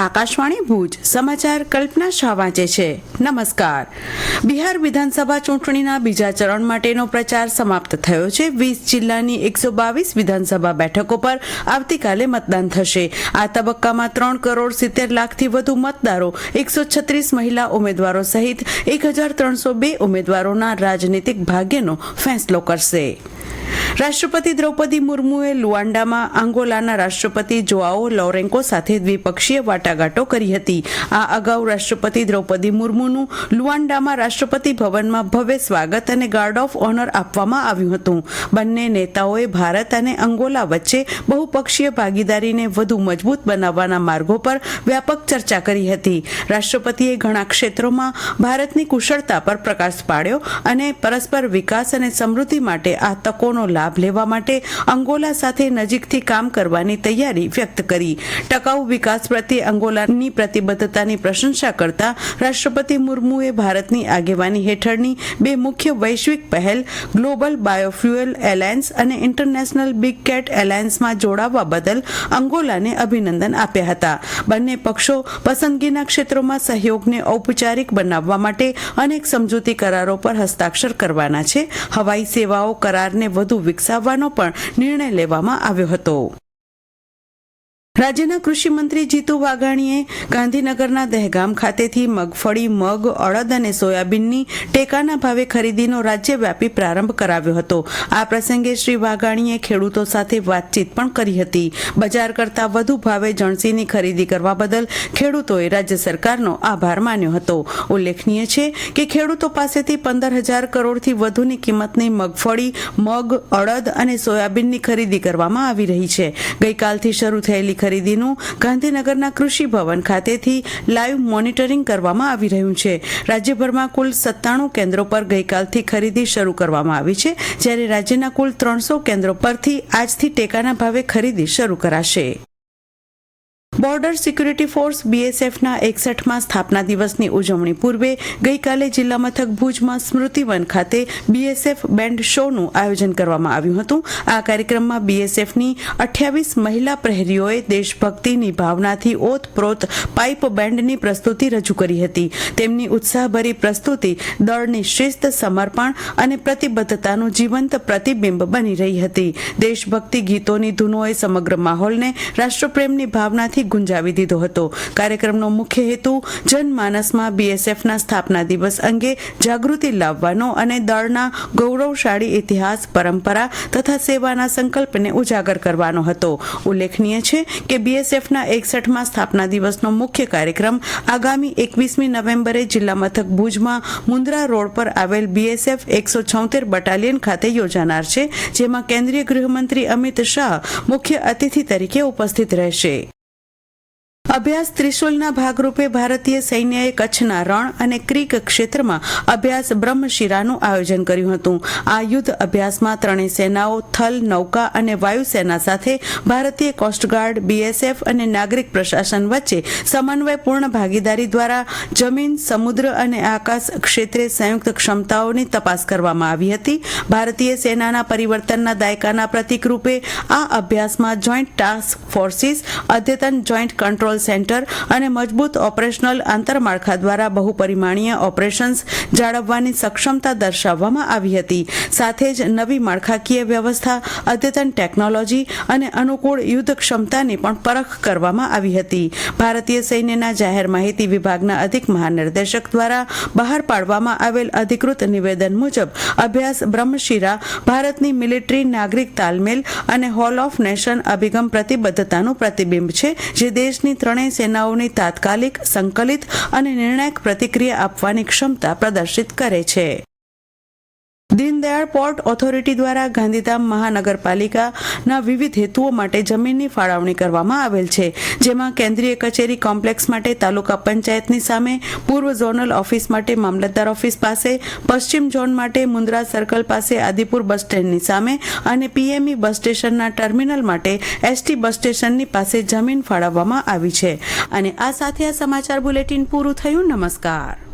આકાશવાણી ભુજ સમાચાર કલ્પના શાહ વાંચે છે. નમસ્કાર. બિહાર વિધાનસભા ચૂંટણીના બીજા ચરણ માટેનો પ્રચાર સમાપ્ત થયો છે. 20 જિલ્લાની 122 વિધાનસભા બેઠકો પર આવતીકાલે મતદાન થશે. આ તબક્કામાં 3,70,00,000થી વધુ મતદારો, 136 મહિલા ઉમેદવારો સહિત 1,302 ઉમેદવારોના રાજનીતિક ભાગ્યનો ફેંસલો કરશે. રાષ્ટ્રપતિ દ્રૌપદી મુર્મુએ લુઆન્ડામાં અંગોલાના રાષ્ટ્રપતિ જોઆઓ લોરેન્કો સાથે દ્વિપક્ષીય વાટાઘાટો કરી હતી. આ અગાઉ રાષ્ટ્રપતિ દ્રૌપદી મુર્મુનું લુઆન્ડામાં રાષ્ટ્રપતિ ભવનમાં ભવ્ય સ્વાગત અને ગાર્ડ ઓફ ઓનર આપવામાં આવ્યું હતું. બંને નેતાઓએ ભારત અને અંગોલા વચ્ચે બહુપક્ષીય ભાગીદારીને વધુ મજબૂત બનાવવાના માર્ગો પર વ્યાપક ચર્ચા કરી હતી. રાષ્ટ્રપતિએ ઘણા ક્ષેત્રોમાં ભારતની કુશળતા પર પ્રકાશ પાડ્યો અને પરસ્પર વિકાસ અને સમૃદ્ધિ માટે આ તકોનો લાભ લેવા માટે અંગોલા સાથે નજીકથી કામ કરવાની તૈયારી વ્યક્ત કરી. ટકાઉ વિકાસ પ્રત્યે અંગોલાની પ્રતિબદ્ધતાની પ્રશંસા કરતા રાષ્ટ્રપતિ મુર્મુએ ભારતની આગેવાની હેઠળની બે મુખ્ય વૈશ્વિક પહેલ ગ્લોબલ બાયોફ્યુઅલ એલાયન્સ અને ઇન્ટરનેશનલ બિગ કેટ એલાયન્સમાં જોડાવા બદલ અંગોલાને અભિનંદન આપ્યા હતા. બંને પક્ષો પસંદગીના ક્ષેત્રોમાં સહયોગને ઔપચારિક બનાવવા માટે અનેક સમજૂતી કરારો પર હસ્તાક્ષર કરવાના છે. હવાઈ સેવાઓ કરારને વધુ વિકસાવવાનો પણ નિર્ણય લેવામાં આવ્યો હતો. રાજ્યના કૃષિ મંત્રી જીતુ વાઘાણીએ ગાંધીનગરના દહેગામ ખાતેથી મગફળી, મગ, અડદ અને સોયાબીનની ટેકાના ભાવે ખરીદીનો રાજ્યવ્યાપી પ્રારંભ કરાવ્યો હતો. આ પ્રસંગે શ્રી વાઘાણીએ ખેડૂતો સાથે વાતચીત પણ કરી હતી. બજાર કરતાં વધુ ભાવે જણસીની ખરીદી કરવા બદલ ખેડૂતોએ રાજ્ય સરકારનો આભાર માન્યો હતો. ઉલ્લેખનીય છે કે ખેડૂતો પાસેથી 15,000 કરોડથી વધુની કિંમતની મગફળી, મગ, અડદ અને સોયાબીનની ખરીદી કરવામાં આવી રહી છે. ગઈકાલથી શરૂ થયેલી ખરીદીનું ગાંધીનગરના કૃષિ ભવન ખાતેથી લાઈવ મોનિટરિંગ કરવામાં આવી રહ્યું છે. રાજ્યભરમાં કુલ 97 કેન્દ્રો પર ગઈકાલથી ખરીદી શરૂ કરવામાં આવી છે, જ્યારે રાજ્યના કુલ 300 કેન્દ્રો પરથી આજથી ટેકાના ભાવે ખરીદી શરૂ કરાશે. બોર્ડર સિક્યુરિટી ફોર્સ BSFના 61મા સ્થાપના દિવસની ઉજવણી પૂર્વે ગઈકાલે જિલ્લા મથક ભુજમાં સ્મૃતિવન ખાતે BSF બેન્ડ શોનું આયોજન કરવામાં આવ્યું હતું. આ કાર્યક્રમમાં BSFની 28 મહિલા પ્રહરીઓએ દેશભક્તિની ભાવનાથી ઓતપ્રોત પાઇપ બેન્ડની પ્રસ્તુતિ રજૂ કરી હતી. તેમની ઉત્સાહભરી પ્રસ્તુતિ દળની શિસ્ત, સમર્પણ અને પ્રતિબદ્ધતાનું જીવંત પ્રતિબિંબ બની રહી હતી. દેશભક્તિ ગીતોની ધૂનોએ સમગ્ર માહોલને રાષ્ટ્રપ્રેમની ભાવનાથી ગુંજાવી દીધો હતો. કાર્યક્રમનો મુખ્ય હેતુ જનમાનસમાં BSFના સ્થાપના દિવસ અંગે જાગૃતિ લાવવાનો અને દળના ગૌરવશાળી ઇતિહાસ, પરંપરા તથા સેવાના સંકલ્પને ઉજાગર કરવાનો હતો. ઉલ્લેખનીય છે કે BSFના 61મા સ્થાપના દિવસનો મુખ્ય કાર્યક્રમ આગામી 21મી નવેમ્બરે જિલ્લા મથક ભુજમાં મુન્દ્રા રોડ પર આવેલ BSF 176 બટાલિયન ખાતે યોજાનાર છે, જેમાં કેન્દ્રીય ગૃહમંત્રી અમિત શાહ મુખ્ય અતિથિ તરીકે ઉપસ્થિત રહેશે. અભ્યાસ ત્રિશુલના ભાગરૂપે ભારતીય સૈન્યએ કચ્છના રણ અને ક્રીક ક્ષેત્રમાં અભ્યાસ બ્રહ્મશિરાનું આયોજન કર્યું હતું. આ યુદ્ધ અભ્યાસમાં ત્રણેય સેનાઓ, થલ, નૌકા અને વાયુસેના સાથે ભારતીય કોસ્ટગાર્ડ, BSF અને નાગરિક પ્રશાસન વચ્ચે સમન્વયપૂર્ણ ભાગીદારી દ્વારા જમીન, સમુદ્ર અને આકાશ ક્ષેત્રે સંયુક્ત ક્ષમતાઓની તપાસ કરવામાં આવી હતી. ભારતીય સેનાના પરિવર્તનના દાયકાના પ્રતીક રૂપે આ અભ્યાસમાં જોઈન્ટ ટાસ્ક ફોર્સિસ, અદ્યતન જોઈન્ટ કંટ્રોલ સેન્ટર અને મજબૂત ઓપરેશનલ આંતરમાળખા દ્વારા બહુપરિમાણીય ઓપરેશન્સ જાળવવાની સક્ષમતા દર્શાવવામાં આવી હતી. સાથે જ નવી માળખાકીય વ્યવસ્થા, અદ્યતન ટેકનોલોજી અને અનુકૂળ યુદ્ધ ક્ષમતાની પણ પરખ કરવામાં આવી હતી. ભારતીય સૈન્યના જાહેર માહિતી વિભાગના અધિક મહાનિર્દેશક દ્વારા બહાર પાડવામાં આવેલ અધિકૃત નિવેદન મુજબ અભ્યાસ બ્રહ્મશિરા ભારતની મિલિટરી નાગરિક તાલમેલ અને હોલ ઓફ નેશન અભિગમ પ્રતિબદ્ધતાનું પ્રતિબિંબ છે, જે દેશની ત્રણેય સેનાઓની તાત્કાલિક, સંકલિત અને નિર્ણાયક પ્રતિક્રિયા આપવાની ક્ષમતા પ્રદર્શિત કરે છે. દીનદયાળ પોર્ટ ઓથોરિટી દ્વારા ગાંધીધામ મહાનગરપાલિકાના વિવિધ હેતુઓ માટે જમીનની ફાળવણી કરવામાં આવેલ છે, જેમાં કેન્દ્રીય કચેરી કોમ્પ્લેક્સ માટે તાલુકા પંચાયતની સામે, પૂર્વ ઝોનલ ઓફિસ માટે મામલતદાર ઓફિસ પાસે, પશ્ચિમ ઝોન માટે મુન્દ્રા સર્કલ પાસે આદિપુર બસ સ્ટેન્ડની સામે અને PME બસ સ્ટેશનના ટર્મિનલ માટે ST બસ સ્ટેશનની પાસે જમીન ફાળવવામાં આવી છે. અને આ સાથે આ સમાચાર બુલેટિન પૂરું થયું. નમસ્કાર.